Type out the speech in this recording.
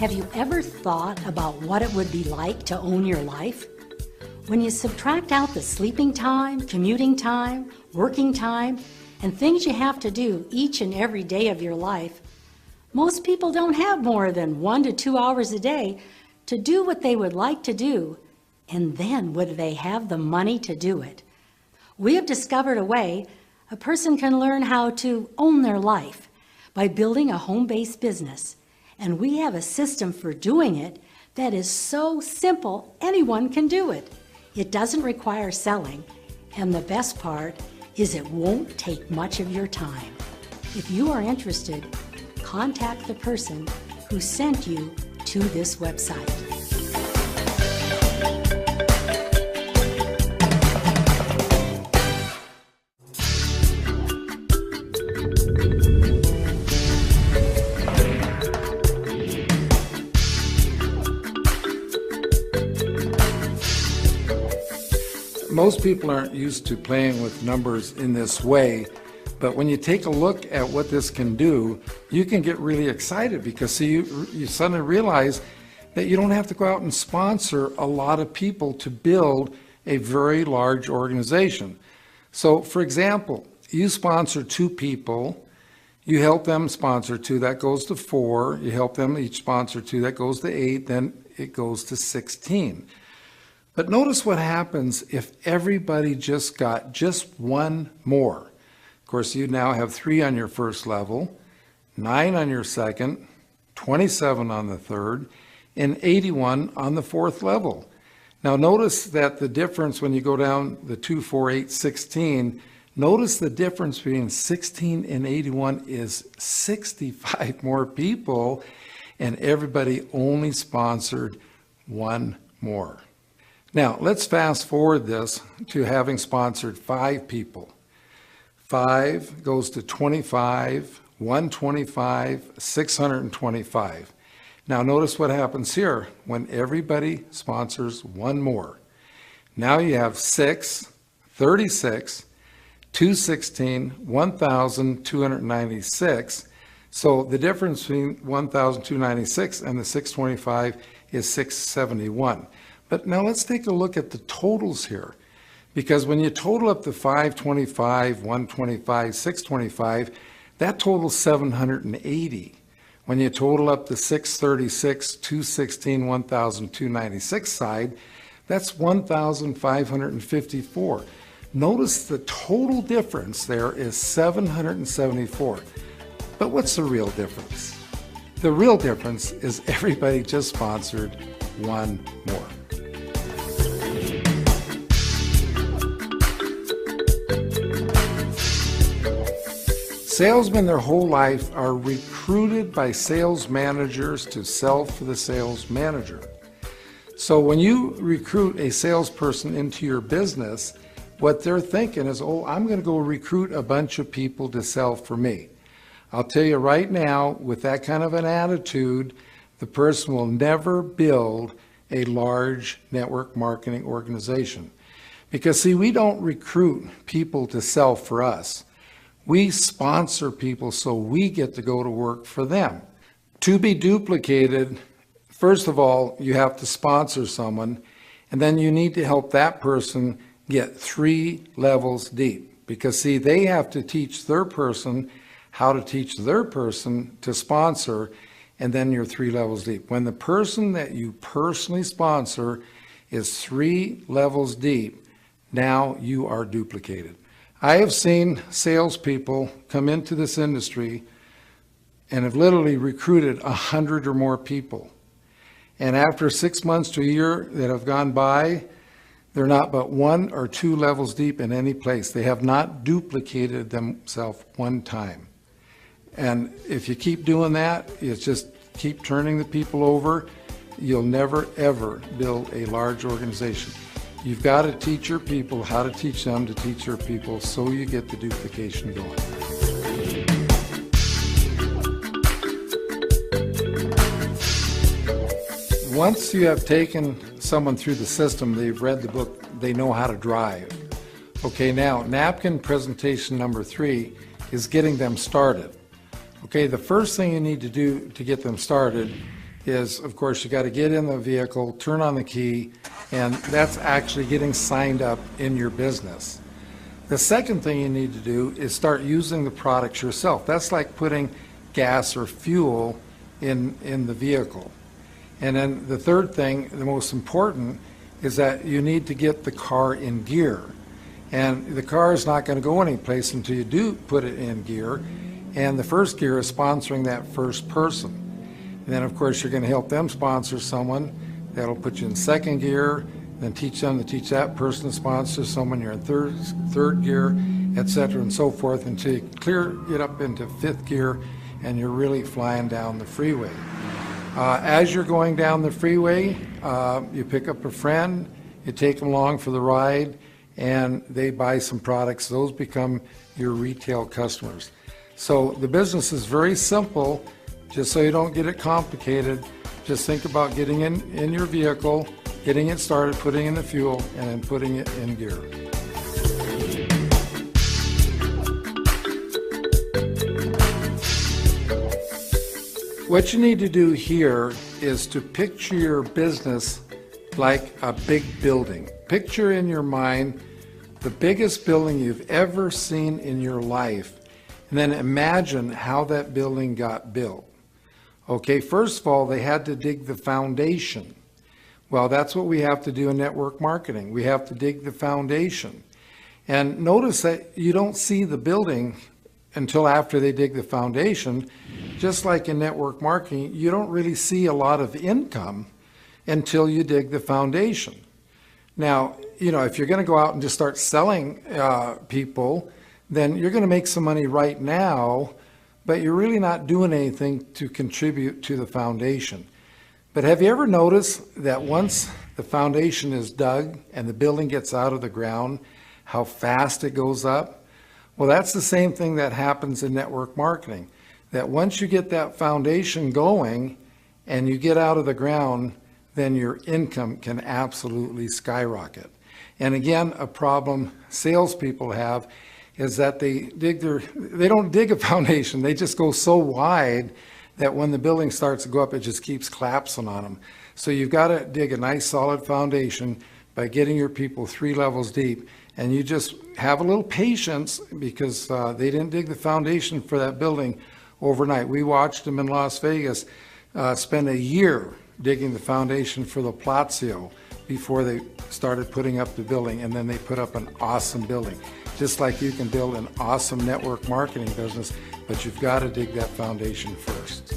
Have you ever thought about what it would be like to own your life? When you subtract out the sleeping time, commuting time, working time, and things you have to do each and every day of your life, most people don't have more than 1 to 2 hours a day to do what they would like to do, and then would they have the money to do it? We have discovered a way a person can learn how to own their life by building a home-based business. And we have a system for doing it that is so simple, anyone can do it. It doesn't require selling, and the best part is it won't take much of your time. If you are interested, contact the person who sent you to this website. Most people aren't used to playing with numbers in this way, but when you take a look at what this can do, you can get really excited because see, you suddenly realize that you don't have to go out and sponsor a lot of people to build a very large organization. So for example, you sponsor 2 people, you help them sponsor 2, that goes to 4, you help them each sponsor 2, that goes to 8, then it goes to 16. But notice what happens if everybody just got just 1 more. Of course, you now have 3 on your first level, 9 on your second, 27 on the third, and 81 on the 4th level. Now notice that the difference when you go down the 2, 4, 8, 16, notice the difference between 16 and 81 is 65 more people, and everybody only sponsored 1 more. Now, let's fast forward this to having sponsored 5 people. 5 goes to 25, 125, 625. Now, notice what happens here when everybody sponsors 1 more. Now you have 6, 36, 216, 1,296. So the difference between 1,296 and the 625 is 671. But now let's take a look at the totals here, because when you total up the 525, 125, 625, that totals 780. When you total up the 636, 216, 1,296 side, that's 1,554. Notice the total difference there is 774. But what's the real difference? The real difference is everybody just sponsored 1 more. Salesmen their whole life are recruited by sales managers to sell for the sales manager. So when you recruit a salesperson into your business, what they're thinking is, oh, I'm going to go recruit a bunch of people to sell for me. I'll tell you right now, with that kind of an attitude, the person will never build a large network marketing organization. Because see, we don't recruit people to sell for us. We sponsor people so we get to go to work for them. To be duplicated, first of all, you have to sponsor someone, and then you need to help that person get 3 levels deep. Because see, they have to teach their person how to teach their person to sponsor, and then you're 3 levels deep. When the person that you personally sponsor is 3 levels deep, now you are duplicated. I have seen salespeople come into this industry and have literally recruited 100 or more people. And after 6 months to a year that have gone by, they're not but 1 or 2 levels deep in any place. They have not duplicated themselves 1 time. And if you keep doing that, it's just keep turning the people over, you'll never ever build a large organization. You've got to teach your people how to teach them to teach their people so you get the duplication going. Once you have taken someone through the system, they've read the book, they know how to drive. Okay, now napkin presentation number 3 is getting them started. Okay, the first thing you need to do to get them started is, of course, you got to get in the vehicle, turn on the key, and that's actually getting signed up in your business. The second thing you need to do is start using the products yourself. That's like putting gas or fuel in the vehicle. And then the third thing, the most important, is that you need to get the car in gear. And the car is not going to go anyplace until you do put it in gear. And the first gear is sponsoring that first person. And then, of course, you're going to help them sponsor someone. That'll put you in second gear, then teach them to teach that person to sponsor someone. You're in third gear, etc., and so forth, until you get up into fifth gear, and you're really flying down the freeway. As you're going down the freeway, you pick up a friend, you take them along for the ride, and they buy some products. Those become your retail customers. So the business is very simple. Just so you don't get it complicated, just think about getting in your vehicle, getting it started, putting in the fuel, and then putting it in gear. What you need to do here is to picture your business like a big building. Picture in your mind the biggest building you've ever seen in your life, and then imagine how that building got built. Okay, first of all, they had to dig the foundation. Well, that's what we have to do in network marketing. We have to dig the foundation. And notice that you don't see the building until after they dig the foundation. Just like in network marketing, you don't really see a lot of income until you dig the foundation. Now, if you're going to go out and just start selling people, then you're going to make some money right now, but you're really not doing anything to contribute to the foundation. But have you ever noticed that once the foundation is dug and the building gets out of the ground, how fast it goes up? Well, that's the same thing that happens in network marketing. That once you get that foundation going and you get out of the ground, then your income can absolutely skyrocket. And again, a problem salespeople have is that they don't dig a foundation. They just go so wide that when the building starts to go up, it just keeps collapsing on them. So you've got to dig a nice solid foundation by getting your people 3 levels deep. And you just have a little patience because they didn't dig the foundation for that building overnight. We watched them in Las Vegas spend a year digging the foundation for the Palazzo before they started putting up the building, and then they put up an awesome building. Just like you can build an awesome network marketing business, but you've got to dig that foundation first.